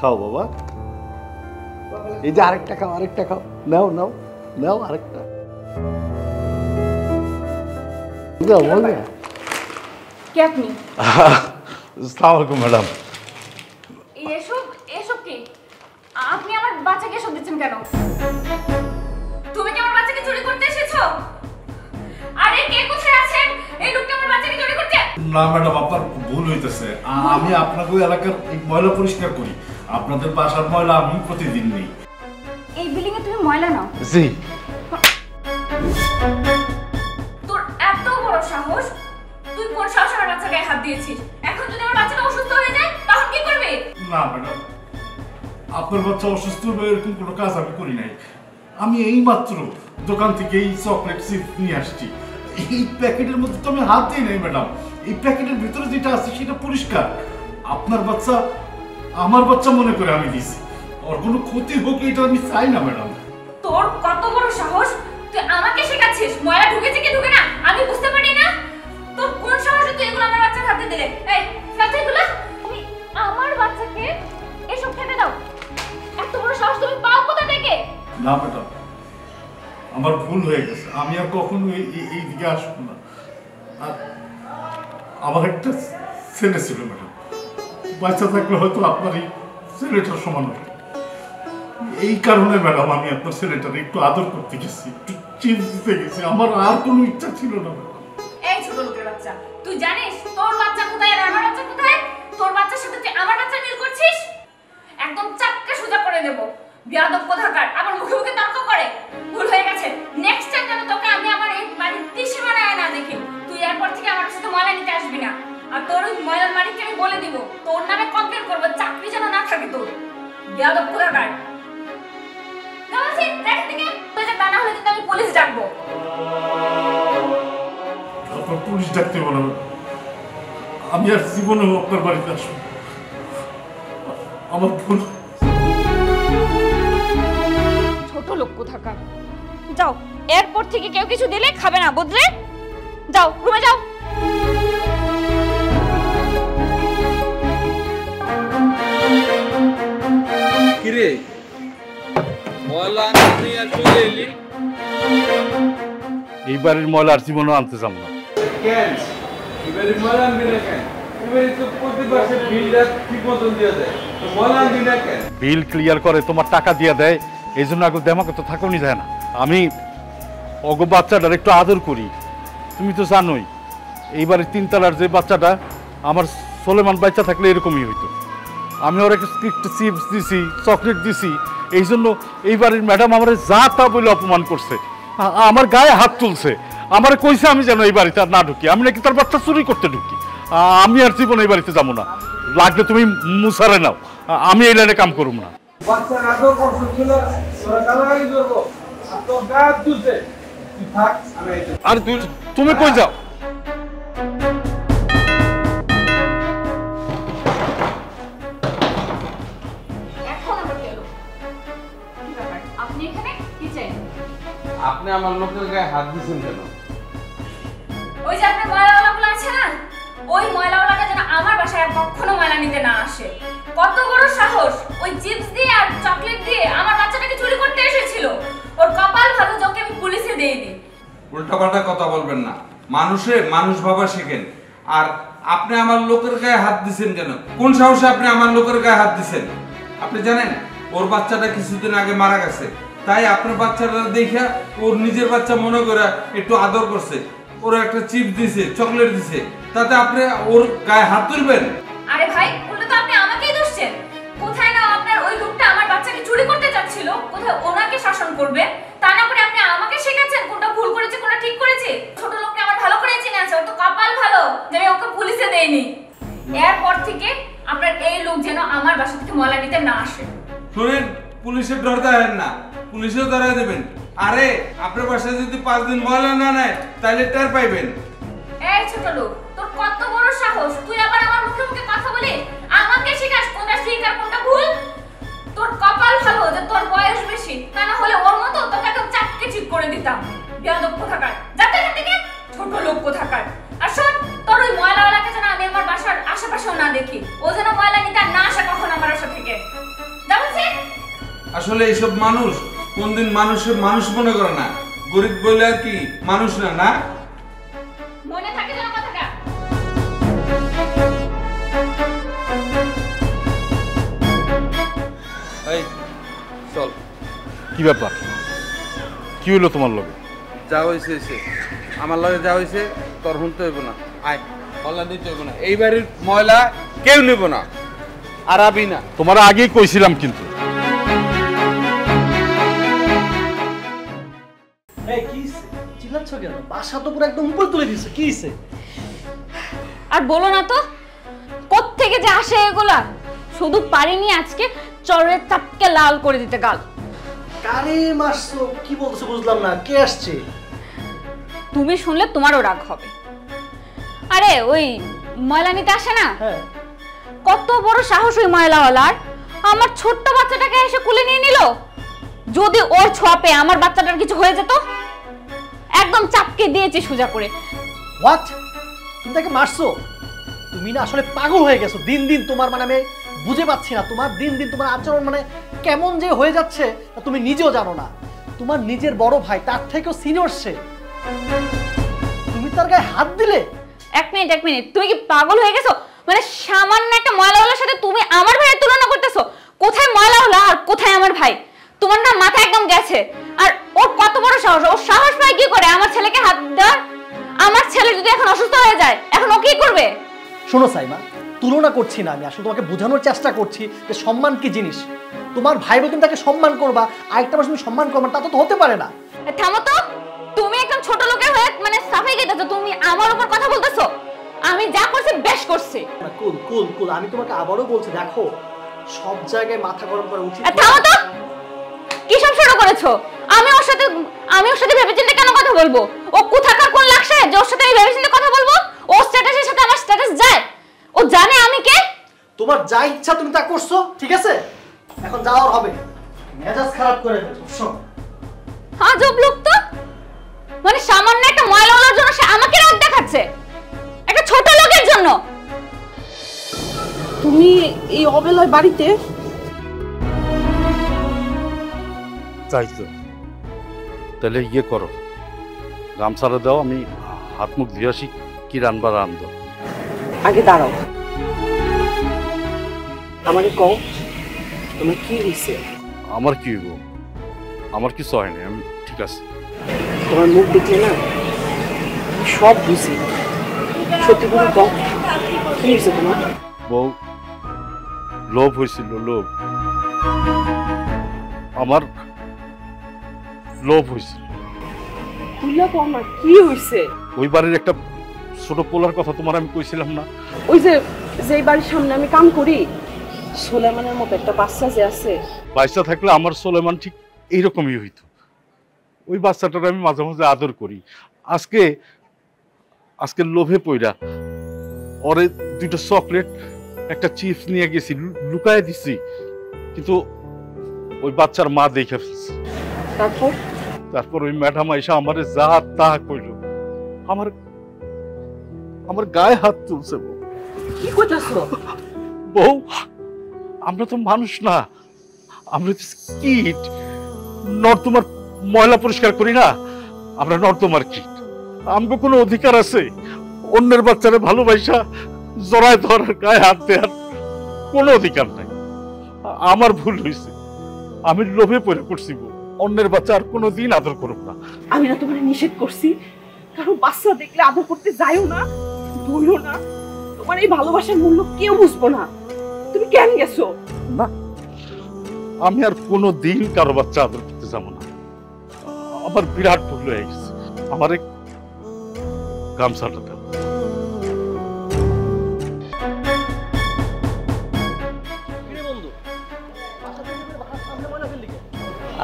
খাও বাবা, এই যে আরেকটা খাও, আরেকটা খাও, নাও নাও নাও আরেকটা। কে আপনি? আসসালামু আলাইকুম ম্যাডাম। এসব এসব কি? আপনি আমার বাচ্চাকে এসব দিচ্ছেন কেন? তুমি কি আমার বাচ্চাকে চুরি করতে এসেছো? আরে কে কোথায় আছেন? এই লোকটা আমার বাচ্চাকে চুরি করছে। না ম্যাডাম, আপনার ভুল হইতেছে। আমি আপনাকে এলাকার এই ময়লা পরিষ্কার করি। আপনাদের বাসার ময়লা আমি প্রতিদিন নেই। এই বিল্ডিং এ তুমি ময়লা নাও? জি। তোর এত বড় সাহস, তুই কোন সাহসে আমার বাচ্চার গায়ে হাত দিয়েছিস? এখন যদি আমার বাচ্চাটা অসুস্থ হয়ে যায় তখন কি করবে? না ম্যাডাম, আপনার বাচ্চা অসুস্থ হবে এরকম কোনো কাজ আমি করি নাই। আমি এইমাত্র দোকান থেকে এই চকলেট চিপস নিয়ে আসছি। এই প্যাকেটের মধ্যে তো আমি হাত দিই নাই ম্যাডাম। এই প্যাকেটের ভিতরে যেটা আছে সেটা পরিষ্কার। আপনার বাচ্চা আমার বাচ্চা মনে করে আমি দিছি। ওর কোনো ক্ষতি হোক এটা আমি চাই না ম্যাডাম। তোর কত বড় সাহস, তুই আমাকে শেখাচ্ছিস ময়লা ঢুকেছে কি ঢুকে না আমি বুঝতে পারি না? তোর কোন সাহসে তুই এগুলো আমার বাচ্চার হাতে দিলে? এই ফেলতে এগুলো। তুমি আমার বাচ্চাকে এসব খেতে দাও? এত বড় সাহস তুমি পাও কোথা থেকে? না ম্যাডাম, আমার ভুল হয়ে গেছে। আমি আর কখনো এই দিকে আসবো না। আর আমার একটা ছেলে ছিল ম্যাডাম, বাচ্চা থাকলে হয়তো আপনার এই ছেলেটার সমান হতো। এই কারণে ম্যাডাম আমি আপনার ছেলেটার একটু আদর করতে গেছি, একটু চিপস দিতে গেছি। আমার আর কোনো ইচ্ছা ছিল না ম্যাডাম। এই ছোট লোকের বাচ্চা, তুই জানিস তোর বাচ্চা কোথায় আর আমার বাচ্চা কোথায়? তোর বাচ্চার সাথে তুই আমার বাচ্চা মিল করছিস? একদম চাপকে সোজা করে দেব। বিয়াদব কোথাকার, আবার মুখে মুখে তর্ক করে। ভুল হয়ে গেছে। নেক্সট টাইম যেন তোকে আমি আমার এই বাড়ির ত্রিসীমানায় না দেখি। তুই এরপর থেকে আমার সাথে ময়লা নিতে আসবি না। আর তোর ওই ময়লার মালিককে আমি বলে দিব তোর নামে কমপ্লেন করব, চাকরি যেন না থাকে তোর। বিয়াদব কোথাকার। দেখ থেকে তুই যে তা না হলে কিন্তু আমি পুলিশ ডাকবো। আপনার পুলিশ ডাকতে বলো, আমি আর জীবনেও আপনার বাড়িতে আসবো। আমার ভুল। ছোট লোক কোথাকার। যাও, এরপর থেকে কেউ কিছু দিলে খাবে না, বুঝলে? যাও রুমে যাও। কিরে ময়লা আনতে আর চলে এলি? এই বাড়ির ময়লা আর জীবনও আনতে যাবো না। কেন এবারে ময়লা আনবি না কেন? এবারে তো প্রতি মাসে বিলটা ঠিক মতন দিয়ে দেয়, তো ময়লা আনবি না কেন? বিল ক্লিয়ার করে, তোমার টাকা দিয়ে দেয়, এই জন্য আগে দেমাকে তো থাকুনি যায় না। আমি অগো বাচ্চাটার একটু আদর করি। তুমি তো জানোই এইবারের তিনতলার যে বাচ্চাটা, আমার সোলেমান বাচ্চা থাকলে এরকমই হইতো। আমি ওর একটা চিপস দিছি, চকলেট দিছি, এই জন্য এইবারের ম্যাডাম আমার যা তা বলে অপমান করছে, আমার গায়ে হাত তুলছে, আমার কইছে আমি যেন এই বাড়িতে আর না ঢুকি। আমি নাকি তার বাচ্চা চুরি করতে ঢুকি। আমি আর জীবন এই বাড়িতে যাবো না। লাগলে তুমি মুসারে নাও, আমি এই লাইনে কাম করব না। বাচ্চার আদর করছ ছিল, তোরা গালাগালি করবো আর তোর গায়ে তুলছে। তুই থাক, আমি এই আর তুমি কই যাও? আপনি আমার লোকের গায়ে হাত দিচ্ছেন কেন? ওই যে আপনার ময়লাওয়ালাগুলো আছে না, ওই ময়লাওয়ালাটা যেন আমার বাসায় আর কখনো ময়লা নিতে না আসে। কত বড় সাহস, ওই চিপস দিয়ে আর চকলেট দিয়ে আমার বাচ্চাটাকে চুরি করতে এসেছিল। ওর কপাল ভালো যে ওকে আমি পুলিশে দিয়ে দিই। উল্টাপাল্টা কথা বলবেন না, মানুষ ভাবা শেখেন। আর আপনি আমার লোকের গায়ে হাত দিচ্ছেন কেন? কোন সাহসে আপনি আমার লোকের গায়ে হাত দিচ্ছেন? আপনি জানেন ওর বাচ্চাটা কিছুদিন আগে মারা গেছে, তাই আপনার বাচ্চাটা দেখা ওর নিজের বাচ্চা মনে করে একটু আদর করছে, ওর একটা চিপস দিছে, চকলেট দিছে, তাতে আপনি ওর গায়ে হাত তুলবেন? আরে ভাই, উল্টো তো আপনি আমাকেই দোষছেন। কোথায় না আপনার ওই লোকটা আমার বাচ্চাকে চুরি করতে যাচ্ছিল, কোথায় ওনাকে শাসন করবে, তা না করে আপনি আমাকে শেখাচ্ছেন কোনটা ভুল করেছে কোনটা ঠিক করেছে। ছোট লোককে আমার ভালো করে চিনে আছে, ওর তো কপাল ভালো যে আমি ওকে পুলিশে দেইনি। এরপর থেকে আপনার এই লোক যেন আমার বাসা থেকে ময়লা নিতে না আসে। শুনেন, পুলিশের ডর দেন না, পুলিশেও ধরে দেবেন। আরে আপনার বাসায় যদি 5 দিন ময়লা না নেয় তাহলে টের পাইবেন। এই ছোট লোক, তোর কত বড় সাহস, তুই আবার আমার মুখে মুখে কথা বলি আমাকে শেখাস কোনটা ঠিক আর কোনটা ভুল? তোর কপাল ভালো যে তোর বয়স বেশি, তা না হলে ওর মতো তোকে একদম চাপকে ঠিক করে দিতাম। বেয়াদব কোথাকার, যাতে এখান থেকে, ছোট লোক কোথাকার। আর শোন, তোর ওই ময়লাওয়ালাকে যেন আমি আমার বাসার আশেপাশেও না দেখি, ও যেন ময়লা নিতে না আসে কখনো আমার বাসা থেকে। আসলে এইসব মানুষ কোনদিন মানুষের মানুষ মনে করে না, গরিব বলে আর কি মানুষ না, না? মনে থাকে যেন কথাটা। এই চল, কি ব্যাপার? কি হলো তোমার লগে? যা হয়েছে আমার লগে যা হয়েছে তোর শুনতে হইব না। আয়, ময়লা নিতে হইব না, এই বাড়ির ময়লা কেউ নেব না, আর আবি না। তোমার আগেই কইছিলাম কিন্তু। এই কি হইছে? চিল্লাচ্ছ কেন? বাসা তো পুরো একদম উপরে তুলে দিছে। কি হইছে? আর বলো না তো, কোত্থেকে যে আসে এগুলা। শুধু পারিনি আজকে চরের চাপকে লাল করে দিতে গাল। কারে মারছো? কি বলছো বুঝলাম না। কে আসছে? তুমি শুনলে তোমারও রাগ হবে। আরে ওই ময়লা নিতে আসে না, হ্যাঁ, কত বড় সাহস ওই ময়লাওয়ালার, আমার ছোট্ট বাচ্চাটাকে এসে কুলে নিয়ে নিল। যদি ওর ছোঁয়া পেয়ে আমার বাচ্চাটার কিছু হয়ে যেত, একদম চাপকে দিয়েছে সোজা করে। হোয়াট? তুমি তাকে মারছো? তুমি না আসলে পাগল হয়ে গেছো। দিন দিন তোমার মানে আমি বুঝে পাচ্ছি না। তোমার দিন দিন তোমার আচরণ মানে কেমন যে হয়ে যাচ্ছে তা তুমি নিজেও জানো না। তোমার নিজের বড় ভাই, তার থেকেও সিনিয়র সে, তুমি তার গায়ে হাত দিলে? এক মিনিট, তুমি কি পাগল হয়ে গেছো? মানে সামান্য একটা ময়লাওয়ালার সাথে তুমি আমার ভাইয়ের তুলনা করতেছো? কোথায় ময়লাওয়ালা আর কোথায় আমার ভাই? তোমার না মাথা একদম গেছে। আর ওর কত বড় সাহস, ওর সাহস পায় কি করে আমার ছেলেকে হাত দেওয়ার? আমার ছেলে যদি এখন অসুস্থ হয়ে যায়, এখন ও কি করবে? শোনো সাইমা, তুলনা করছি না, আমি আসলে তোমাকে বোঝানোর চেষ্টা করছি যে সম্মান কি জিনিস। তোমার ভাই বোন, তুমি তাকে সম্মান করবা, আরেকটা মানুষ তুমি সম্মান করবা, তা তো হতে পারে না। থামো তো, তুমি একদম ছোট লোকের হয়ে মানে সাফাই গেতেছো। তুমি আমার উপর কথা বলতেছো। আমি যা করছি বেশ করছি। কুল কুল কুল, আমি তোমাকে আবারও বলছি, দেখো সব জায়গায় মাথা গরম করা উচিত। থামো তো, কি সব শুরু করেছো? আমি ওর সাথে ভেবেচিন্তে কেন কথা বলবো? ও কোথাকার কোন লাগছে যে ওর সাথে আমি ভেবেচিন্তে কথা বলবো? ওর স্ট্যাটাসের সাথে আমার স্ট্যাটাস যায়? ও জানে আমি কে? তোমার যা ইচ্ছা তুমি তা করছো, ঠিক আছে? এখন যাওয়ার হবে, মেজাজ খারাপ করে ফেলছো। আজব লোক তো, মানে সামান্য একটা ময়লাওয়ালার জন্য সে আমাকে রাগ দেখাচ্ছে, একটা ছোট লোকের জন্য। তুমি এই অবেলায় বাড়িতে? তাই তো, তাহলে ইয়ে করো, গামছাড়া দাও, আমি হাত মুখ ধুয়ে আসি, কি রান্না রান্ধো। আগে দাঁড়াও, আমাকে কও তোমার কি হয়েছে? আমার কি হইব? আমার কিছু হয়নি, আমি ঠিক আছে। তোমার মুখ দেখলে না আমি সব বুঝি। সত্যি করে কও কি হয়েছে তোমার? বউ, লোভ হয়েছিল, লোভ। আমার লোভ হয়েছিল। তুইলা কও না কি হয়েছে? ওই বাড়ির একটা ছোট পোলার কথা তোমার আমি কইছিলাম না? ওই যে যেই বাড়ির সামনে আমি কাম করি, সোলেমানের মতো একটা বাচ্চা যে আছে। বাচ্চা থাকলে আমার সোলেমান ঠিক এইরকমই হইতো। ওই বাচ্চাটার আমি মাঝে মাঝে আদর করি। আজকে লোভে পইরা ওরে দুটো চকলেট, একটা চিপস নিয়ে গেছি, লুকায় দিছি, কিন্তু ওই বাচ্চার মা দেখে ফেলছে। তারপর ওই ম্যাডাম এসে আমারে যা তা কইল, আমার গায়ে হাত তুলছে। কি কইতাছো? বউ, আমরা তো মানুষ না, আমরা তো কীট। নর্দমার ময়লা পরিষ্কার করি না, আমরা নর্দমার কীট। আমাকে কোনো অধিকার আছে অন্যের বাচ্চারা ভালোবাসা জড়ায় ধরার, গায়ে হাত দেওয়ার? কোনো অধিকার নাই। আমার ভুল হয়েছে, আমি লোভে পড়ে করছি। অন্যের বাচ্চা আর কোনোদিন আদর করব না। আমি না তোমার নিষেধ করছি কারণ বাচ্চা দেখলে আদর করতে যাইও না, ধরো না। তোমার এই ভালোবাসার মূল্য কেউ বুঝবো না। তুমি কেন গেছো? না, আমি আর কোনোদিন কারো বাচ্চা আদর করতে যাবো না। আমার বিরাট ভুল হয়ে গেছে। আমার গামছাটা দাও।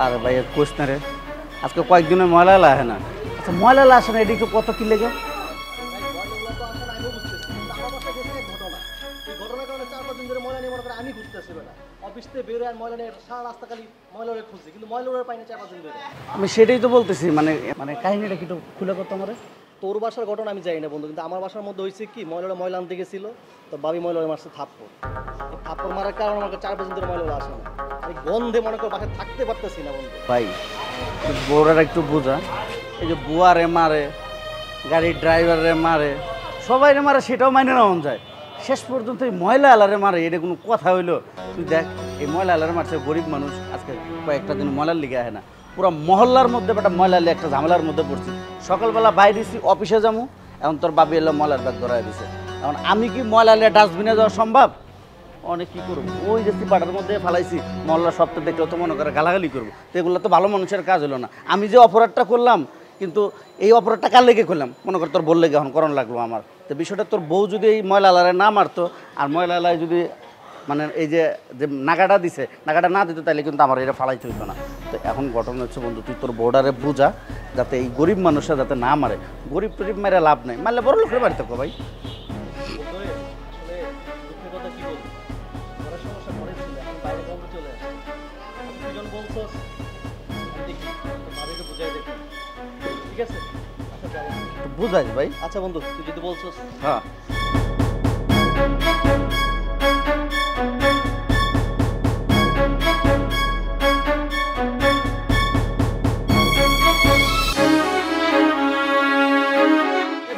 আর ভাই কোশ না রে, আজকে কয়েকদিনের ময়লা লাহে না। আচ্ছা ময়লা আসে না, এটি একটু কত কি লেগে? আমি সেটাই তো বলতেছি, মানে মানে কাহিনীটা কি একটু খুলে করতো আমার। তোর বাসার ঘটনা আমি জানি না বন্ধু, কিন্তু আমার বাসার মধ্যে হয়েছে কি, ময়লাটা ময়লা আনতে গেছিল, তো বাবি ময়লাটা মারছে থাপ্পড়। থাপ্পড় মারার কারণে আমাকে 4-5 দিন ধরে ময়লাটা আসে না। আমি গন্ধে মনে করো বাসায় থাকতে পারতেছি না বন্ধু। ভাই বউরা একটু বোঝা, এই যে বুয়ারে মারে, গাড়ির ড্রাইভারে মারে, সবাই মারে, সেটাও মাইনে নেওয়া যায়। শেষ পর্যন্ত এই ময়লা আলারে মারে, এটা কোনো কথা হইলো? তুই দেখ, এই ময়লা আলারে মারছে গরিব মানুষ, আজকে কয়েকটা দিন ময়লার লিগে আহে না, পুরো মহল্লার মধ্যে একটা ময়লা লিয়ে একটা ঝামেলার মধ্যে পড়ছি। সকালবেলা বাইরে দিচ্ছি, অফিসে যাবো, এখন তোর বাবি এলো ময়লার ব্যাগ ধরাই দিছে। এখন আমি কি ময়লা লিয়ে ডাস্টবিনে যাওয়া সম্ভব? অনেক কী করবো, ওই যে পাটার মধ্যে ফালাইছি, মহল্লার সপ্তাহ দেখলেও তো মনে করে গালাগালি করবো, তো এগুলো তো ভালো মানুষের কাজ হলো না। আমি যে অপরাধটা করলাম, কিন্তু এই অপরাধটা কার লেগে করলাম? মনে কর তোর বললে এখন করণ লাগলো আমার। তো বিষয়টা তোর বউ যদি এই ময়লা আলারে না মারতো, আর ময়লা আলায় যদি মানে এই যে নাগাটা দিছে, নাগাটা না দিত, তাহলে কিন্তু আমার এটা ফালাইতে হইতো না। তো এখন ঘটনা হচ্ছে বন্ধু, তুই তোর বউডারে বুঝা, যাতে এই গরিব মানুষরা যাতে না মারে। গরিব টরিব মেরে লাভ নেই, মারলে বড় লোকের বাড়িতে ভাই। বুঝাইস ভাই। আচ্ছা বন্ধু, তুই যদি বলছিস। হ্যাঁ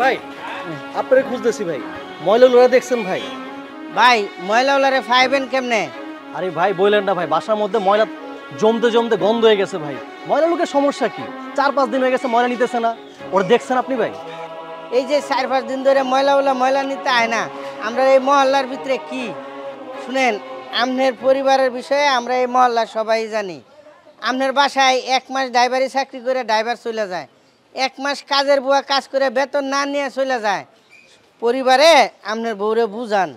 ভাই, আপনারে খুঁজতেছি ভাই, ময়লা লোরা দেখছেন ভাই? ভাই ময়লাওয়ালারে ফাইবেন কেমনে? আরে ভাই বললেন না ভাই, বাসার মধ্যে ময়লা জমতে জমতে গন্ধ হয়ে গেছে ভাই। ময়লা লোকের সমস্যা কি? 4-5 দিন হয়ে গেছে ময়লা নিতেছে না। ওরা দেখছেন আপনি ভাই? এই যে 4-5 দিন ধরে ময়লাওয়ালা ময়লা নিতে আয় না, আমরা এই মহল্লার ভিতরে কি শুনেন, আমনের পরিবারের বিষয়ে আমরা এই মহল্লার সবাই জানি। আমনের বাসায় 1 মাস ড্রাইভারি চাকরি করে ড্রাইভার চলে যায়, 1 মাস কাজের বুয়া কাজ করে বেতন না নিয়ে চলে যায়। পরিবারে আমনের বউরে বুঝান,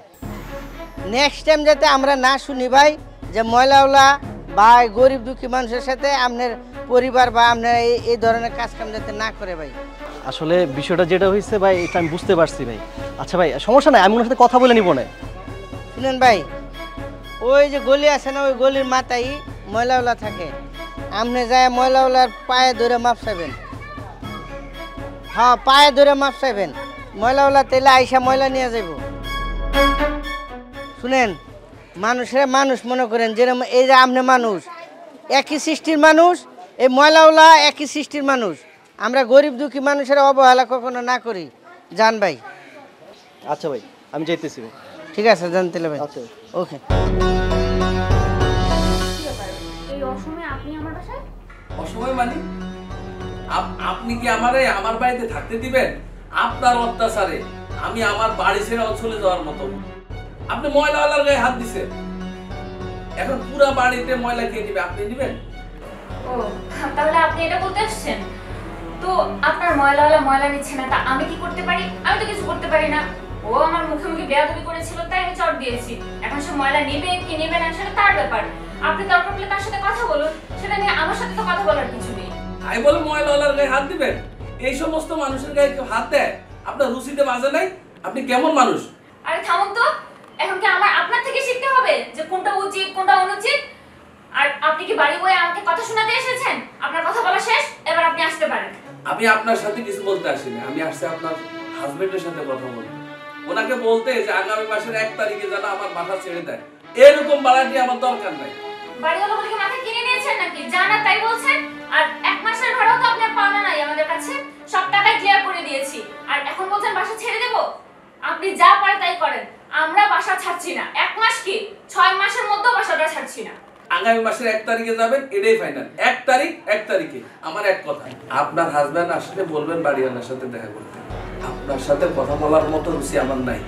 নেক্সট টাইম যাতে আমরা না শুনি ভাই যে ময়লাওয়ালা বা গরিব দুঃখী মানুষের সাথে আপনার পরিবার বা আপনার এই ধরনের কাজকাম যাতে না করে ভাই। আসলে বিষয়টা যেটা হয়েছে ভাই, এটা আমি বুঝতে পারছি ভাই। আচ্ছা ভাই, সমস্যা নাই, আমি ওনার সাথে কথা বলে নিব না। শুনেন ভাই, ওই যে গলি আছে না, ওই গলির মাথায় ময়লাওয়ালা থাকে, আপনি যায় ময়লাওয়ালার পায়ে ধরে মাপ চাইবেন। হ্যাঁ, পায়ে ধরে মাপ চাইবেন, ময়লাওয়ালা তেলে আইসা ময়লা নিয়ে যাব। শুনেন, মানুষের মানুষ মনে করেন, যেরকম এই যে আপনি মানুষ, একই সৃষ্টির মানুষ, এই ময়লাওয়ালা একই সৃষ্টির মানুষ। আমরা গরিব দুঃখী মানুষের অবহেলা কখনো না করি, জান ভাই। আচ্ছা ভাই, আমি যাইতেছি ভাই। ঠিক আছে, জানতে ভাই। আচ্ছা ওকে। এই অসময়ে আপনি আমার বাসায়? অসময় মানে আপনি কি আমারে আমার বাড়িতে থাকতে দিবেন? আপনার অত্যাচারে আমি আমার বাড়ি ছেড়ে চলে যাওয়ার মতো। আপনি ময়লাওয়ালার গায়ে হাত দিছেন, এখন পুরা বাড়িতে ময়লা কে দিবে? আপনি দিবেন? ও, তাহলে আপনি এটা বলতে আসছেন? তো আপনার ময়লাওয়ালা ময়লা নিচ্ছে না, তা আমি কি করতে পারি? আমি তো কিছু করতে পারি না। ও আমার মুখে মুখে বেয়াদবি করেছিল, তাই আমি চট দিয়েছি। এখন সে ময়লা নেবে কি নেবে না সেটা তার ব্যাপার। আপনি দরকার পড়লে তার সাথে কথা বলুন, সেটা নিয়ে আমার সাথে তো কথা বলার কিছু নেই। আমি বলে ময়লাওয়ালার গায়ে হাত দিবেন? এই সমস্ত মানুষের গায়ে কেউ হাত দেয়? আপনার রুচিতে বাজে নাই? আপনি কেমন মানুষ? আরে থামুন তো, এখন কি আমার আপনার থেকে শিখতে হবে যে কোনটা উচিত কোনটা অনুচিত? আর আপনি কি বাড়ি বয়ে আমাকে কথা শোনাতে এসেছেন? আপনার কথা বলা শেষ, এবার আপনি আসতে পারেন। আমি আপনার সাথে কিছু বলতে আসিনি, আমি আসছি আপনার হাজবেন্ডের সাথে কথা বলতে। ওনাকে বলতে যে আগামী মাসের 1 তারিখে যেন আমার বাসা ছেড়ে দেয়, এরকম বাড়াটি আমার দরকার নাই। বাড়িওয়ালা বলে কি মাথা কিনে নিয়েছেন নাকি? জানা তাই বলছেন? আর 1 মাসের ভাড়াও তো আপনার পাওনা নাই আমাদের কাছে, সব টাকাই ক্লিয়ার করে দিয়েছি। আর এখন বলছেন বাসা ছেড়ে দেব? আপনি যা পারে তাই করেন, আমরা বাসা ছাড়ছি না। 1 মাস কি 6 মাসের মধ্যে বাসাটা ছাড়ছি না। আগামী মাসের 1 তারিখে যাবেন, এটাই ফাইনাল। 1 তারিখে আমার এক কথা, আপনার হাজবেন্ড আসলে বলবেন বাড়িওয়ালার সাথে দেখা করতে। আপনার সাথে কথা বলার মতো রুচি আমার নাই,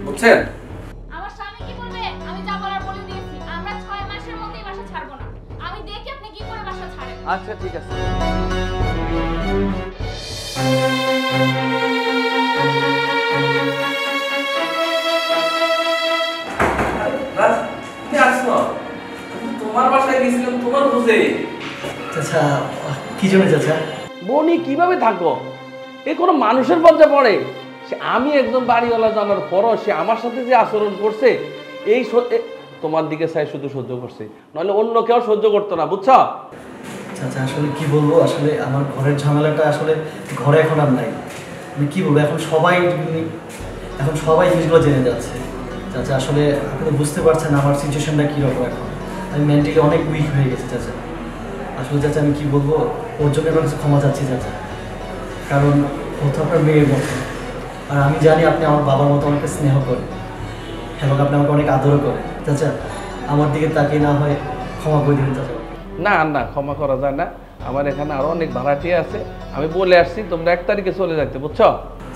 বুঝছেন? আমার স্বামী কি বলবে আমি যা বলার বলে দিয়েছি। আমরা 6 মাসের মধ্যেই বাসা ছাড়বো না। আমি দেখি আপনি কি করে বাসা ছাড়েন। আচ্ছা ঠিক আছে। তোমার বাসায় গেছিলাম তোমার বুঝে। আচ্ছা, কি জন্য চাচা? বনি কিভাবে থাকো? এ কোনো মানুষের পর্যায়ে পড়ে? সে আমি একজন বাড়িওয়ালা জানার পরও সে আমার সাথে যে আচরণ করছে, এই তোমার দিকে চাই শুধু সহ্য করছে, নাহলে অন্য কেউ সহ্য করতো না, বুঝছো? চাচা আসলে কি বলবো, আসলে আমার ঘরের ঝামেলাটা আসলে ঘরে এখন আর নাই। আমি কি বলবো, এখন সবাই জিনিসগুলো জেনে যাচ্ছে। চাচা আসলে আপনি তো বুঝতে পারছেন আমার সিচুয়েশনটা কীরকম এখন। আমি মেন্টালি অনেক উইক হয়ে গেছি চাচা। আসলে চাচা আমি কি বলবো, ওর জন্য আমার কাছে ক্ষমা চাচ্ছি চাচা, কারণ ও তো আপনার মেয়ের মতো, আর আমি জানি আপনি আমার বাবার মতো আমাকে স্নেহ করেন এবং আপনি আমাকে অনেক আদরও করেন। চাচা আমার দিকে তাকিয়ে না হয় ক্ষমা করে দিন চাচা। না না, ক্ষমা করা যায় না, আমার এখানে আরো অনেক ভাড়াটিয়া আছে, আমি বলে আসছি তোমরা 1 তারিখে চলে যাইতে, বুঝছো?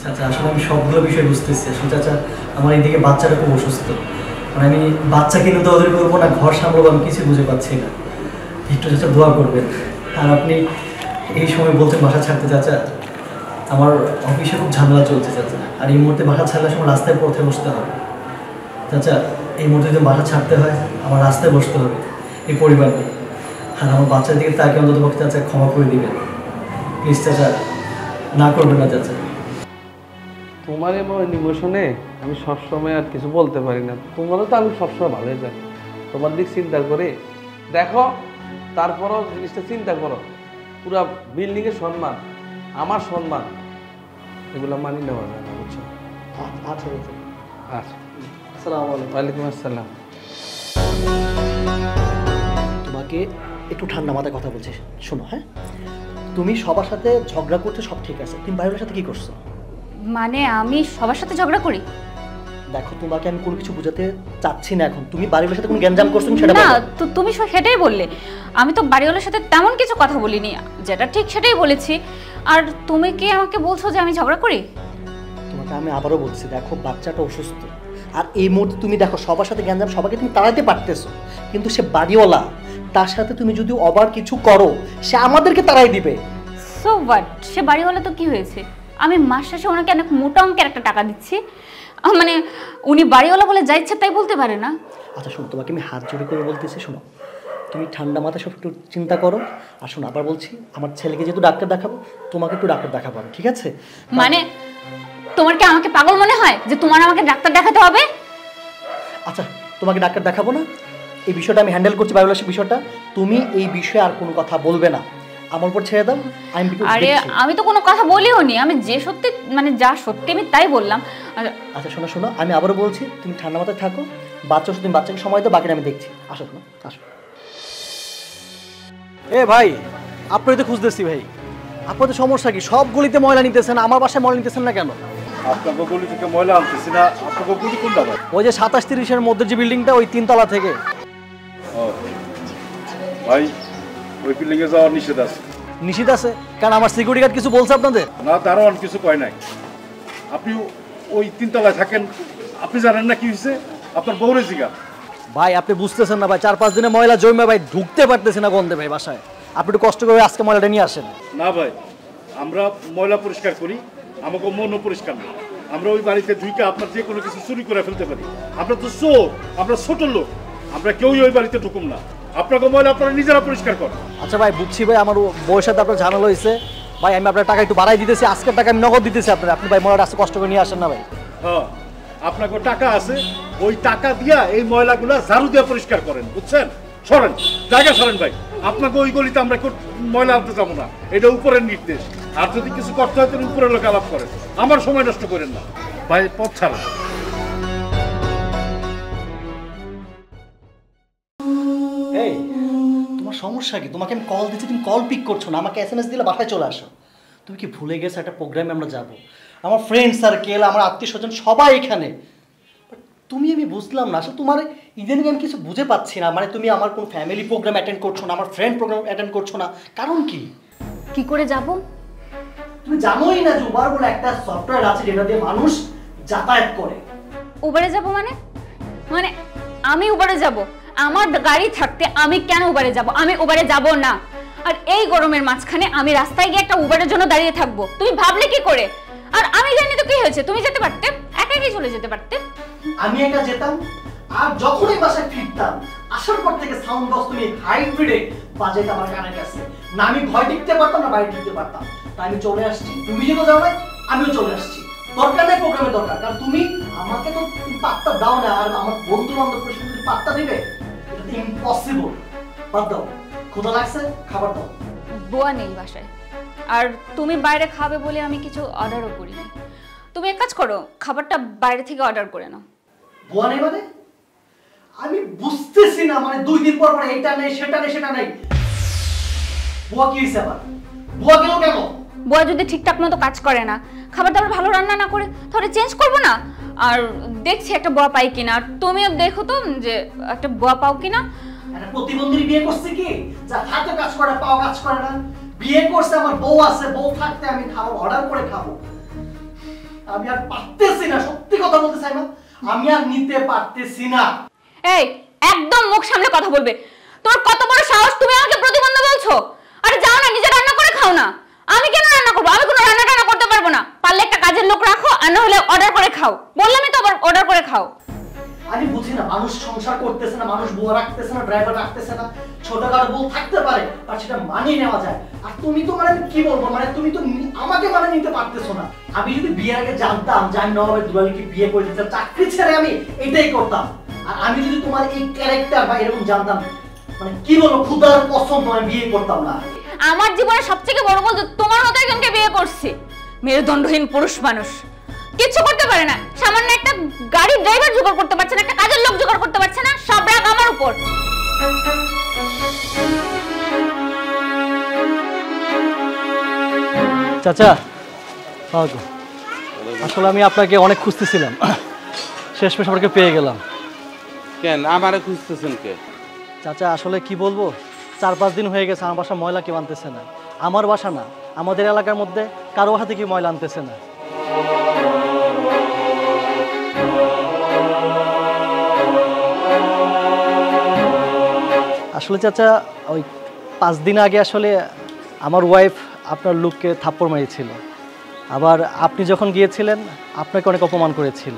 চাচা আসলে আমি সবগুলো বিষয় বুঝতেছি। আসলে চাচা আমার এইদিকে বাচ্চাটা খুব অসুস্থ, মানে আমি বাচ্চা কিনে দৌড়ি করবো না ঘর সামলাবো আমি কিছু বুঝে পাচ্ছি না। একটু চাচা দোয়া করবেন। আর আপনি এই সময় বলছেন বাসা ছাড়তে, চাচা আমার অফিসে খুব ঝামেলা চলছে চাচা, আর এই মুহূর্তে বাসা ছাড়লে সময় রাস্তায় পথে বসতে হবে চাচা। এই মুহূর্তে যদি বাসা ছাড়তে হয় আমার রাস্তায় বসতে হবে এই পরিবার নিয়ে, আর আমার বাচ্চার দিকে তাকে অন্তত পক্ষে চাচা ক্ষমা করে দিবেন প্লিজ চাচা, না করবেন না চাচা। তোমার এমন ইমোশনে আমি সবসময় আর কিছু বলতে পারি না, তোমারও তো আমি সবসময় ভালোই জানি, তোমার দিক চিন্তা করে দেখো, তারপরও জিনিসটা চিন্তা করো, পুরা বিল্ডিংয়ের সম্মান, আমার সম্মান, এগুলো মানি নেওয়া যায় না, বুঝছো? আচ্ছা চাচা, আচ্ছা, আসসালামু আলাইকুম। ওয়ালাইকুম আসসালাম। তোমাকে একটু ঠান্ডা মাথায় কথা বলছি, শোনো। হ্যাঁ, তুমি সবার সাথে ঝগড়া করতে সব ঠিক আছে, তুমি বাইরের সাথে কি করছো? মানে আমি সবার সাথে ঝগড়া করি? দেখো তোমাকে আমি কোনো কিছু বোঝাতে চাচ্ছি না এখন, তুমি বাড়িওয়ালার সাথে কোনো গ্যাঞ্জাম করছো সেটা না, বলো। তো তুমি সেটাই বললে, আমি তো বাড়িওয়ালার সাথে তেমন কিছু কথা বলিনি, যেটা ঠিক সেটাই বলেছি। আর তুমি কি আমাকে বলছো যে আমি ঝগড়া করি? তোমাকে আমি আবারও বলছি, দেখো বাচ্চাটা অসুস্থ, আর এই মুহূর্তে তুমি দেখো সবার সাথে গ্যাঞ্জাম, সবাইকে তুমি তাড়াতে পারতেছো, কিন্তু সে বাড়িওয়ালা, তার সাথে তুমি যদি আবার কিছু করো সে আমাদেরকে তাড়াই দিবে। সো হোয়াট, সে বাড়িওয়ালা তো কি হয়েছে? আমি মাস শেষে ওনাকে অনেক মোটা অঙ্কের একটা টাকা দিচ্ছি, মানে উনি বাড়িওয়ালা বলে যা ইচ্ছা তাই বলতে পারে না। আচ্ছা শোনো, তোমাকে আমি হাত জোড়ে করে বলতেছি, শোনো তুমি ঠান্ডা মাথায় সব একটু চিন্তা করো। আর শোনো আবার বলছি, আমার ছেলেকে যেহেতু ডাক্তার দেখাবো, তোমাকে একটু ডাক্তার দেখাবো, ঠিক আছে? মানে তোমার কি আমাকে পাগল মনে হয় যে তোমার আমাকে ডাক্তার দেখাতে হবে? আচ্ছা তোমাকে ডাক্তার দেখাবো না, এই বিষয়টা আমি হ্যান্ডেল করছি, বায়োলজির বিষয়টা, তুমি এই বিষয়ে আর কোনো কথা বলবে না, আমার উপর ছেড়ে দাও। আরে আমি তো কোনো কথা বলিও নি, আমি যে সত্যি মানে যা সত্যি আমি তাই বললাম। আচ্ছা শোনো শোনো, আমি আবারও বলছি, তুমি ঠান্ডা মাথায় থাকো, বাচ্চা তুমি বাচ্চাকে সময় দাও, বাকিটা আমি দেখছি। আসো শোনো, আসো। এ ভাই, আপনি তো খুঁজতেছি ভাই, আপনাদের সমস্যা কি? সব গলিতে ময়লা নিতেছেন, আমার বাসায় ময়লা নিতেছেন না কেন? আপনাকে গলি থেকে ময়লা আনতেছি না, আপনাকে গলি কোনটা ভাই? ওই যে 27-30-এর মধ্যে যে বিল্ডিংটা, ওই 3 তলা থেকে। ও ভাই, ওই বিল্ডিংয়ে যাওয়ার নিষেধ আছে। নিষেধ আছে? কারণ আমার সিকিউরিটি গার্ড কিছু বলছে আপনাদের? না, তারও অনেক কিছু কয় নাই। আপনি ওই 3 তলায় থাকেন, আপনি জানেন না কি হয়েছে? আপনার বউরে জিগা। ভাই আপনি বুঝতেছেন না ভাই, 4-5 দিনে ময়লা জমে ভাই, ঢুকতে পারতেছি না গন্ধে ভাই বাসায়। আপনি একটু কষ্ট করে আজকে ময়লাটা নিয়ে আসেন। না ভাই, আমরা ময়লা পরিষ্কার করি, আমাকে মনও পরিষ্কার না। আমরা ওই বাড়িতে ঢুকে আপনার যে কোনো কিছু চুরি করে ফেলতে পারি। আমরা তো চোর, আমরা ছোট লোক, আমরা কেউই ওই বাড়িতে ঢুকুম না। আপনাকে ময়লা আপনারা নিজেরা পরিষ্কার করেন। আচ্ছা ভাই বুঝছি ভাই, আমার বউয়ের সাথে আপনার ঝামেলা হয়েছে ভাই, আমি আপনার টাকা একটু বাড়াই দিতেছি, আজকের টাকা আমি নগদ দিতেছি আপনার। আপনি ভাই ময়লাটা আজকে কষ্ট করে নিয়ে আসেন না ভাই। হ্যাঁ, আপনাকে টাকা আছে, ওই টাকা দিয়া এই ময়লাগুলা ঝাড়ু দিয়ে পরিষ্কার করেন, বুঝছেন? সরেন, জায়গা সরেন ভাই। আপনাকে ওই গলিতে আমরা ময়লা আনতে যাবো না, এটা উপরের নির্দেশ। আর যদি কিছু করতে হয় তাহলে উপরের লোক আলাপ করেন, আমার সময় নষ্ট করেন না ভাই, পথ ছাড়েন। এই তোমার সমস্যা কি? তোমাকে আমি কল দিচ্ছি, তুমি কল পিক করছো না, আমাকে SMS দিলে বাসায় চলে আসো। তুমি কি ভুলে গেছো একটা প্রোগ্রামে আমরা যাব? আমার ফ্রেন্ড সার্কেল, আমার আত্মীয় স্বজন সবাই এখানে। তুমি, আমি বুঝলাম না আসলে তোমার ইদানিং আমি কিছু বুঝে পাচ্ছি না, মানে তুমি আমার কোনো ফ্যামিলি প্রোগ্রাম অ্যাটেন্ড করছো না, আমার ফ্রেন্ড প্রোগ্রাম অ্যাটেন্ড করছো না, কারণ কি? কি করে যাব? তুমি জানোই না যে উবার বলে একটা সফটওয়্যার আছে যেটা দিয়ে মানুষ যাতায়াত করে। উবারে যাব মানে? মানে আমি উবারে যাব? আমার গাড়ি থাকতে আমি কেন উবারে যাব? আমি উবারে যাব না। আর এই গরমের মাঝখানে আমি রাস্তায় গিয়ে একটা উবারের জন্য দাঁড়িয়ে থাকবো, তুমি ভাবলে কি করে? আর আমি জানি তো কি হয়েছে, তুমি যেতে পারতে, একা একাই চলে যেতে পারতে। আমি একা যেতাম, আর যখনই বাসায় ফিরতাম আসার পর থেকে সাউন্ড বক্স তুমি হাই স্পিডে বাজাইতে আমার কানের কাছে, না আমি ভয় টিকতে পারতাম না বাইরে টিকতে পারতাম। তাই আমি চলে আসছি, তুমি যেহেতু যাও নাই আমিও চলে আসছি। দরকার নেই প্রোগ্রামের দরকার, কারণ তুমি আমাকে তো পাত্তা দাও না, আর আমার বন্ধু বান্ধব প্রশ্ন যদি পাত্তা দিবে, এটা তো ইম্পসিবল। বাদ দাও, ক্ষুধা লাগছে, খাবার দাও। বুয়া নেই বাসায়, আর তুমি বাইরে খাবে বলে আমি কিছু অর্ডারও করিনি। তুমি এক কাজ করো, খাবারটা বাইরে থেকে অর্ডার করে নাও। বুয়া নেই মানে? আমি বুঝতেছি না, মানে 2 দিন পর পর এটা নেই সেটা নেই সেটা নেই। বুয়া কি হইছে আবার? বুয়া গেল কেন? বুয়া যদি ঠিকঠাক মতো কাজ করে না, খাবার দাবার ভালো রান্না না করে, তাহলে চেঞ্জ করবো না। আর দেখছি একটা বুয়া পাই কিনা, আর তুমিও দেখো তো যে একটা বুয়া পাও কিনা। একটা প্রতিবন্ধী বিয়ে করছে কি যা হাতে কাজ করে পাও কাজ করে না? বিয়ে করছে, আমার বউ আছে, বউ থাকতে আমি খাবার অর্ডার করে খাবো। আমি আর পারতেছি না, সত্যি কথা বলতে চাই না, আমি আর নিতে পারতেছি না। এই একদম মুখ সামনে কথা বলবে। তোর কত বড় সাহস, তুমি আমাকে প্রতিবন্ধী বলছো? আরে যাও না, নিজে রান্না করে খাও না। আমি কেন রান্না করবো? আমি কোনো রান্না টান্না করতে পারবো না। পারলে একটা কাজের লোক রাখো, আর না হলে অর্ডার করে খাও। বললামই তো আবার অর্ডার করে খাও। আমি বুঝি না, মানুষ সংসার করতেছে না, মানুষ বউ রাখতেছে না, ড্রাইভার রাখতেছে না, ছোটখাটো বউ থাকতে পারে, আর সেটা মানিয়ে নেওয়া যায়। আর তুমি তো মানে কি বলবো, মানে তুমি তো আমাকে মানে নিতে পারতেছো না। আমি যদি বিয়ের আগে জানতাম যে আমি নবাবের দুলালকে বিয়ে করে দিতাম, চাকরি ছেড়ে আমি এটাই করতাম। আর আমি যদি তোমার এই ক্যারেক্টার বা এরকম জানতাম, মানে কি বলবো, খুদার কসম তোমায় বিয়ে করতাম না। আমার জীবনে সবথেকে বড় বলতো তোমার মতো একজনকে বিয়ে করছি। মেরুদণ্ডহীন পুরুষ মানুষ, কিচ্ছু করতে পারে না। সামান্য একটা গাড়ির ড্রাইভার জোগাড় করতে পারছে না, একটা কাজের লোক জোগাড় করতে পারছে না, সব রাগ আমার উপর। চাচা, আসলে আমি আপনাকে অনেক খুঁজতেছিলাম, শেষমেশ আপনাকে পেয়ে গেলাম। কেন আমারে খুঁজতেছেন কে? চাচা আসলে কি বলবো, 4-5 দিন হয়ে গেছে আমার বাসা ময়লা কেউ আনতেছে না। আমার বাসা না, আমাদের এলাকার মধ্যে কারো হাতে কি ময়লা আনতেছে না। আসলে চাচা ওই 5 দিন আগে আসলে আমার ওয়াইফ আপনার লোককে থাপ্পড় মারিয়েছিল। আবার আপনি যখন গিয়েছিলেন আপনাকে অনেক অপমান করেছিল।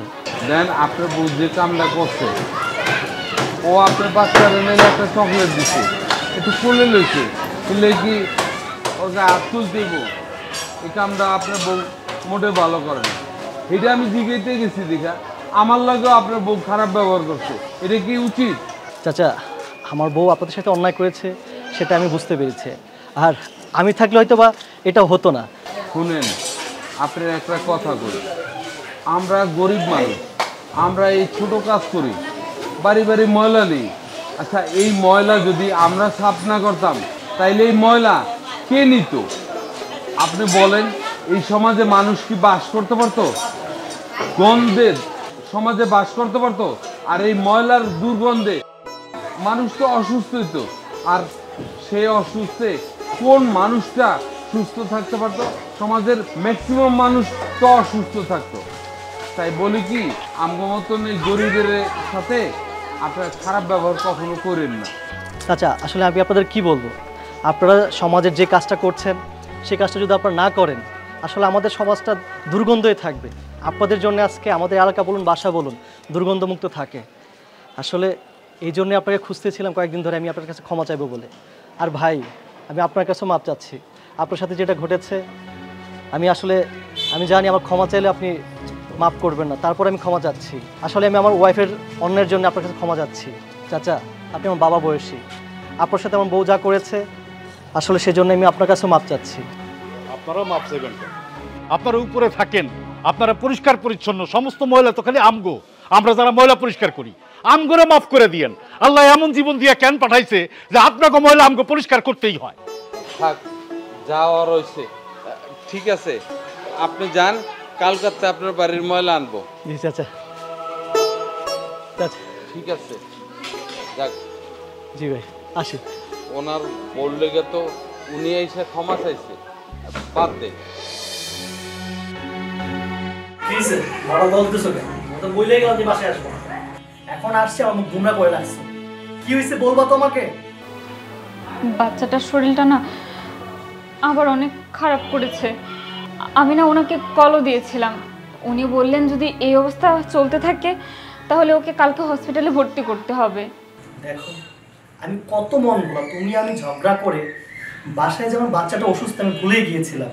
দেন আপনার বউ যে কামটা করছে, ও আপনার বাচ্চার মেলে একটা চকলেট দিছে, একটু কোলে লইছে, তুলে কি ওকে হাত তুলতেইব? এই কামটা আপনার বউ মোটে ভালো করে না। এটা আমি জিজ্ঞেতে গেছি দেখা আমার লাগেও আপনার বউ খারাপ ব্যবহার করছে, এটা কি উচিত? চাচা আমার বউ আপনাদের সাথে অন্যায় করেছে, সেটা আমি বুঝতে পেরেছি। আর আমি থাকলে হয়তো বা এটা হতো না। শুনেন, আপনার একটা কথা করি, আমরা গরিব মানুষ, আমরা এই ছোট কাজ করি, বাড়ি বাড়ি ময়লা নেই। আচ্ছা, এই ময়লা যদি আমরা সাফ না করতাম তাইলে এই ময়লা কে নিত? আপনি বলেন, এই সমাজে মানুষ কি বাস করতে পারতো? গন্ধের সমাজে বাস করতে পারতো? আর এই ময়লার দুর্গন্ধে মানুষ তো অসুস্থ হইতো। আর সেই অসুস্থে কোন মানুষটা সুস্থ থাকতে পারতো? সমাজের ম্যাক্সিমাম মানুষ তো অসুস্থ থাকতো। তাই বলি কি, আমার মতন এই গরিবের সাথে আপনারা খারাপ ব্যবহার কখনো করেন না। চাচা আসলে আমি আপনাদের কি বলবো, আপনারা সমাজের যে কাজটা করছেন সেই কাজটা যদি আপনারা না করেন, আসলে আমাদের সমাজটা দুর্গন্ধই থাকবে। আপনাদের জন্য আজকে আমাদের এলাকা বলুন, বাসা বলুন, দুর্গন্ধমুক্ত থাকে। আসলে এই জন্যে আপনাকে খুঁজতেছিলাম কয়েকদিন ধরে, আমি আপনার কাছে ক্ষমা চাইবো বলে। আর ভাই, আমি আপনার কাছেও মাপ চাচ্ছি। আপনার সাথে যেটা ঘটেছে আমি জানি আমার ক্ষমা চাইলে আপনি মাফ করবেন না, তারপর আমি ক্ষমা চাচ্ছি। আসলে আমি আমার ওয়াইফের অন্যের জন্য আপনার কাছে ক্ষমা চাচ্ছি। চাচা আপনি আমার বাবা বয়সী, আপনার সাথে আমার বউ যা করেছে আসলে সেজন্য আমি আপনার কাছেও মাপ চাচ্ছি। আপনারাও মাপ চাইবেন। আপনারা উপরে থাকেন, আপনারা পরিষ্কার পরিচ্ছন্ন, সমস্ত ময়লা তো খালি আমগো। আমরা যারা ময়লা পরিষ্কার করি, আমগোরে মাফ করে দিয়েন। আল্লাহ এমন জীবন দিয়ে কেন পাঠাইছে যে আপনাকে ময়লা আমগো পরিষ্কার করতেই হয়? থাক, যাওয়া রয়েছে, ঠিক আছে, আপনি যান, কালকাতে আপনার বাড়ির ময়লা আনবো। জি চাচা। চাচা ঠিক আছে, যাক। জি ভাই, আসি। ওনার বললে গে তো উনি এসে ক্ষমা চাইছে, বাদ দে। এখন আসছে, আমার মুখ গুমরা করে লাগছে। কি হয়েছে বলবা তোমাকে? বাচ্চাটার শরীরটা না আবার অনেক খারাপ করেছে। আমি না ওনাকে কলও দিয়েছিলাম, উনি বললেন যদি এই অবস্থা চলতে থাকে তাহলে ওকে কালকে হসপিটালে ভর্তি করতে হবে। দেখো আমি কত মন বলা, তুমি আমি ঝগড়া করে বাসায় যেমন বাচ্চাটা অসুস্থ আমি ভুলে গিয়েছিলাম।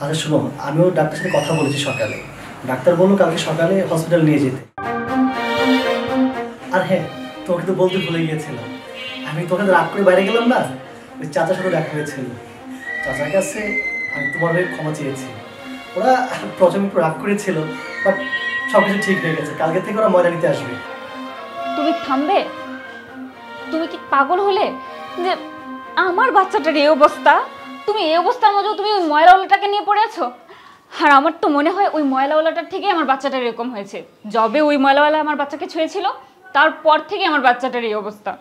আচ্ছা শোনো, আমিও ডাক্তার সাথে কথা বলেছি সকালে, ডাক্তার বললো কালকে সকালে হসপিটাল নিয়ে যেতে। আর হ্যাঁ, তোমাকে তো বলতে ভুলে গিয়েছিলাম, আমি তোকে রাগ করে বাইরে গেলাম না, ওই চাচার সাথে দেখা হয়েছিল। চাচার কাছে আমি তোমার হয়ে ক্ষমা চেয়েছি। ওরা প্রথমে একটু রাগ করেছিল, বাট সবকিছু ঠিক হয়ে গেছে। কালকে থেকে ওরা ময়লা নিতে আসবে। তুমি থামবে? তুমি কি পাগল হলে যে আমার বাচ্চাটার এই অবস্থা? তুমি এই অবস্থার মধ্যেও তুমি ওই ময়লাওয়ালাটাকে নিয়ে পড়ে আছো। আর আমার তো মনে হয় ওই ময়লাওয়ালাটার থেকে আমার বাচ্চাটার এরকম হয়েছে। যবে ওই ময়লাওয়ালা আমার বাচ্চাকে ছুঁয়েছিল তারপর থেকে আমার বাচ্চাটার এই অবস্থা।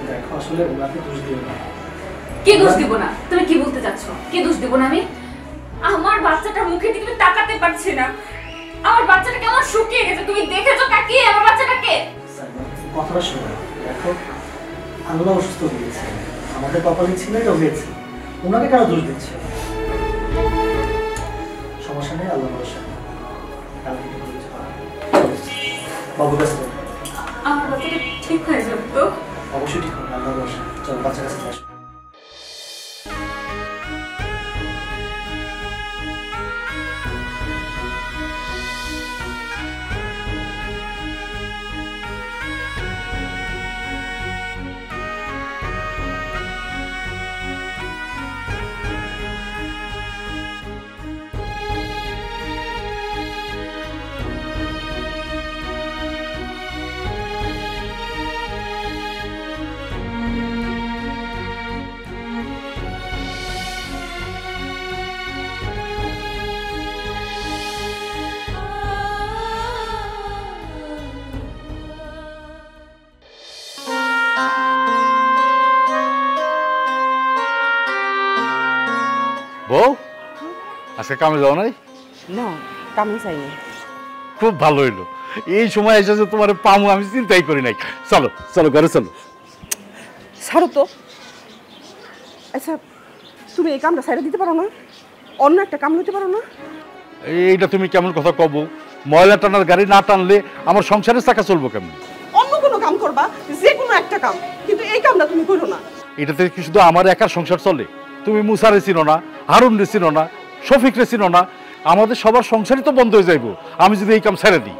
দেখো আসলে ওনাকে দোষ দিও না। কি দোষ দিব না? তুমি কি বলতে চাচ্ছ? কি দোষ দিব না আমি? আমার বাচ্চাটার মুখে দিকে তুমি তাকাতে পারছি না। আমার বাচ্চাটা কেমন শুকিয়ে গেছে, তুমি দেখেছো কাকি আমার বাচ্চাটাকে? কথাটা শোনো, দেখো আল্লাহ অসুস্থ দিয়েছে, আমাদের কপালে ছিল এটা হয়েছে, ওনাকে কেন দোষ দিচ্ছে? সমস্যা নেই, আল্লাহ ভরসা। বাবুর কাছে আমার বাচ্চাটা ঠিক হয়ে যাবে তো? অবশ্যই ঠিক হবে, আল্লাহ ভরসা। চলো বাচ্চার কাছে আসো। বউ, আজকে কামে যাও নাই? না, কামই চাইনি। খুব ভালো হইলো, এই সময় এসে যে তোমার পামু আমি চিন্তাই করি নাই। চলো চলো ঘরে চলো। ছাড়ো তো। আচ্ছা, তুমি এই কামটা সাইডে দিতে পারো না? অন্য একটা কাম নিতে পারো না? এইটা তুমি কেমন কথা কব? ময়লা টানার গাড়ি না টানলে আমার সংসারের চাকা চলবো কেমন? অন্য কোনো কাম করবা, যে কোনো একটা কাম, কিন্তু এই কামটা তুমি করো না। এটাতে কি শুধু আমার একার সংসার চলে? তুমি মুসারে চিনো না, হারুন রে চিনো না, শফিক রে চিনো না, আমাদের সবার সংসারই তো বন্ধ হয়ে যাইব আমি যদি এই কাম ছেড়ে দিই।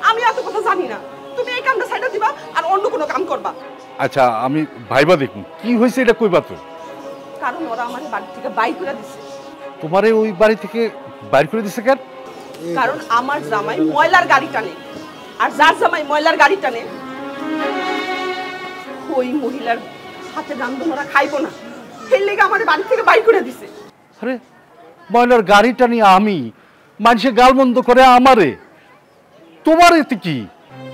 আমি এত কথা জানি না, তুমি এই কামটা সাইডে দিবা আর অন্য কোনো কাম করবা। আচ্ছা আমি ভাইবা দেখুন কি হয়েছে এটা কইবা তো। কারণ ওরা আমার বাড়ি থেকে বাইর করে দিছে। তোমারে ওই বাড়ি থেকে বাইর করে দিছে কেন? কারণ আমার জামাই ময়লার গাড়ি টানে, আর যার জামাই ময়লার গাড়ি টানে ওই মহিলার হাতে রান্ধন ওরা খাইবো না, সেই লেগে আমার বাড়ি থেকে বাইর করে দিছে। আরে ময়লার গাড়িটা নিয়ে আমি মানুষে গালমন্দ করে আমারে, তোমার এতে কি?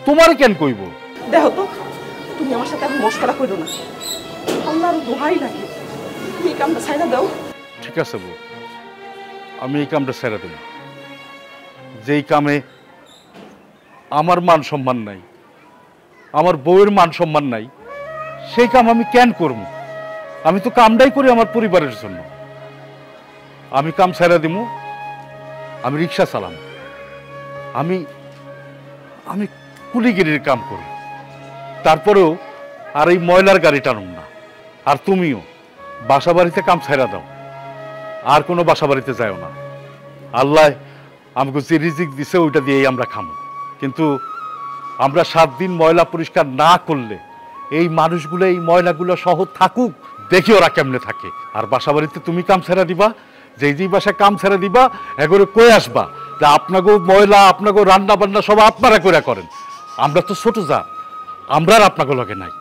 তোমারে কেন কইব? দেখো তো, তুমি আমার সাথে এখন মশকরা করো না, আল্লাহর দোহাই লাগে, তুমি এই কামটা ছাইড়া দাও। ঠিক আছে বউ, আমি এই কামটা ছেড়ে দেব। যেই কামে আমার মান সম্মান নাই, আমার বউয়ের মান সম্মান নাই, সেই কাম আমি কেন করব? আমি তো কামটাই করি আমার পরিবারের জন্য। আমি কাম ছেড়ে দিব, আমি রিক্সা চালাম, আমি আমি কুলিগিরির কাম করি, তারপরেও আর এই ময়লার গাড়ি টানুম না। আর তুমিও বাসা বাড়িতে কাম ছেড়া দাও, আর কোনো বাসা বাড়িতে যাও না। আল্লাহ আমাকে যে রিজিক দিছে ওইটা দিয়েই আমরা খামো, কিন্তু আমরা 7 দিন ময়লা পরিষ্কার না করলে এই মানুষগুলো এই ময়লাগুলো সহ থাকুক, দেখি ওরা কেমনে থাকে। আর বাসা বাড়িতে তুমি কাম ছেড়া দিবা, যেই বাসায় কাম ছেড়ে দিবা এগোরে কয়ে আসবা যে আপনাকেও ময়লা আপনাকেও রান্না বান্না সব আপনারা করে করেন, আমরা তো ছোট যা, আমরা আর আপনাকে লগে নাই।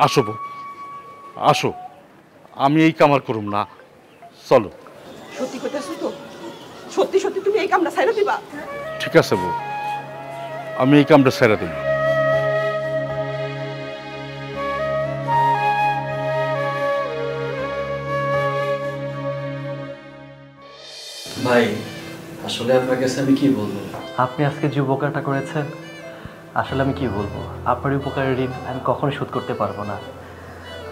আসো বউ, আসো, আমি এই কামার করুম না, চলো। সত্যি কইতাছো তো? সত্যি সত্যি তুমি এই কামটা ছাইড়া দিবা? ঠিক আছে বউ, আমি এই কামটা ছেড়ে দিই। ভাই আসলে আপনার কাছে আমি কি বলবো? আপনি আজকে যে উপকারটা করেছেন, আসলে আমি কি বলবো, আপনার উপকারের ঋণ আমি কখনো শোধ করতে পারবো না।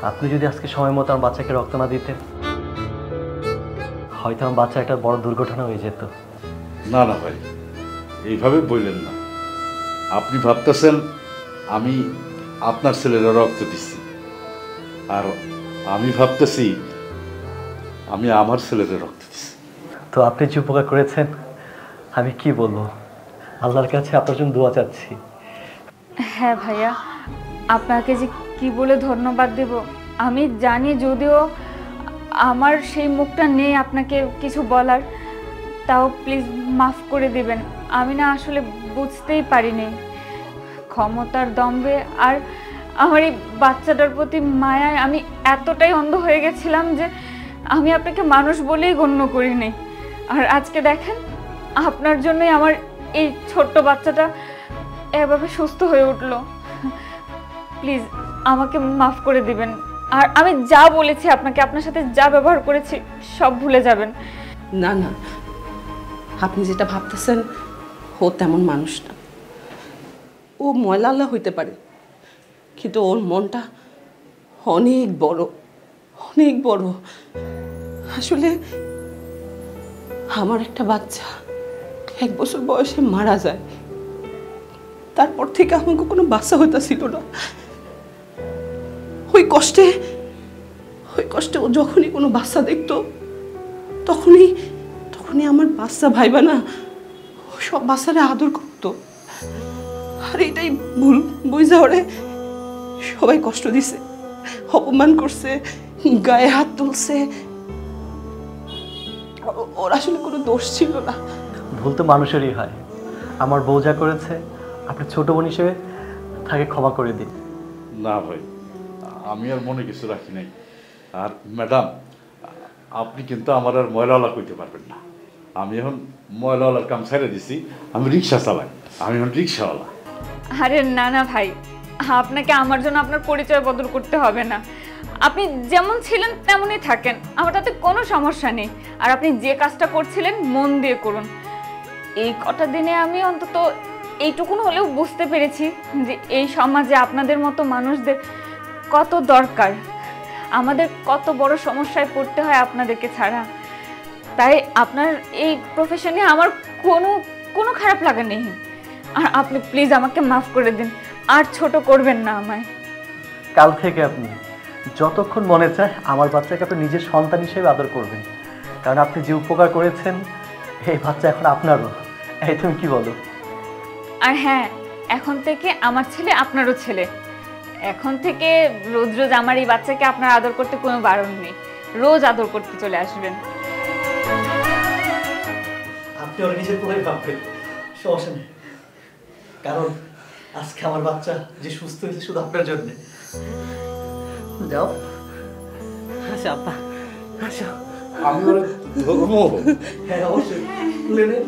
আপনি যদি আজকে সময় মতো আমার বাচ্চাকে রক্ত না দিতেন, হয়তো আমার বাচ্চা একটা বড় দুর্ঘটনা হয়ে যেত। না না ভাই, এইভাবে বললেন না। আপনি ভাবতেছেন আমি আপনার ছেলেরা রক্ত দিচ্ছি, আর আমি ভাবতেছি আমি আমার ছেলেদের রক্ত দিচ্ছি। তো আপনি যে উপকার করেছেন আমি কি বলবো, আল্লাহর কাছে আপনার জন্য দোয়া চাচ্ছি। হ্যাঁ ভাইয়া, আপনাকে যে কি বলে ধন্যবাদ দেব আমি জানি, যদিও আমার সেই মুখটা নেই আপনাকে কিছু বলার, তাও প্লিজ মাফ করে দিবেন। আমি না আসলে বুঝতেই পারিনি, ক্ষমতার দম্ভে আর আমার এই বাচ্চাটার প্রতি মায়ায় আমি এতটাই অন্ধ হয়ে গেছিলাম যে আমি আপনাকে মানুষ বলেই গণ্য করিনি। আর আজকে দেখেন, আপনার জন্যই আমার এই ছোট্ট বাচ্চাটা এভাবে সুস্থ হয়ে উঠলো। প্লিজ আমাকে মাফ করে দিবেন। আর আমি যা বলেছি আপনাকে, আপনার সাথে যা ব্যবহার করেছি সব ভুলে যাবেন। না না, আপনি যেটা ভাবতেছেন ও তেমন মানুষ না। ও ময়লা আল্লাহ হইতে পারে, কিন্তু ওর মনটা অনেক বড়, অনেক বড়। আসলে আমার একটা বাচ্চা 1 বছর বয়সে মারা যায়, তারপর থেকে আমাকে কোনো বাচ্চা হইতাছিল না। ওই কষ্টে ও যখনই কোনো বাচ্চা দেখতো তখনই আমার বাচ্চা ভাইবা না সব বাচ্চারা আদর করতো। আর এটাই ভুল বুঝা ওরে সবাই কষ্ট দিছে, অপমান করছে, গায়ে হাত তুলছে। ওর আসলে কোনো দোষ ছিল না। ভুল তো মানুষেরই হয়। আমার বউ যা করেছে, আপনি ছোট বোন হিসেবে তাকে ক্ষমা করে দিন। না ভাই, আমি আর মনে কিছু রাখি নাই। আর ম্যাডাম, আপনি কিন্তু আমার আর ময়লাওয়ালা কইতে পারবেন না। আমি এখন ময়লাওয়ালার কাম ছেড়ে দিছি, আমি রিক্সা চালাই, আমি এখন রিক্সাওয়ালা। আরে না না ভাই, আপনাকে আমার জন্য আপনার পরিচয় বদল করতে হবে না। আপনি যেমন ছিলেন তেমনই থাকেন, আমার তাতে কোনো সমস্যা নেই। আর আপনি যে কাজটা করছিলেন মন দিয়ে করুন। এই কটা দিনে আমি অন্তত এইটুকুন হলেও বুঝতে পেরেছি যে এই সমাজে আপনাদের মতো মানুষদের কত দরকার, আমাদের কত বড় সমস্যায় পড়তে হয় আপনাদেরকে ছাড়া। তাই আপনার এই প্রফেশনে আমার কোনো খারাপ লাগা নেই। আর আপনি প্লিজ আমাকে মাফ করে দিন, আর ছোট করবেন না আমায়। কাল থেকে আপনি যতক্ষণ মনে চায় আমার বাচ্চাকে আপনি নিজের সন্তান হিসেবে আদর করবেন, কারণ আপনি যে উপকার করেছেন এই বাচ্চা এখন আপনারও। এই তুমি কি বলো? আর হ্যাঁ, এখন থেকে আমার ছেলে আপনারও ছেলে। এখন থেকে রোজ রোজ আমার এই বাচ্চাকে আপনার আদর করতে কোনো বারণ নেই, রোজ আদর করতে চলে আসবেন। আপনি ওর নিজের পুরোই ভাববেন, সমস্যা নেই। কারণ আজকে আমার বাচ্চা যে সুস্থ হয়েছে শুধু আপনার জন্য। যাও। আচ্ছা আব্বা, আচ্ছা। আমি ওরা ধরবো? হ্যাঁ অবশ্যই, তুলে নেন।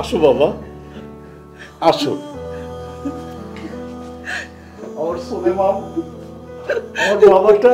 আসো বাবা, আসো। আমার সোনে মাম, আমার বাবাটা।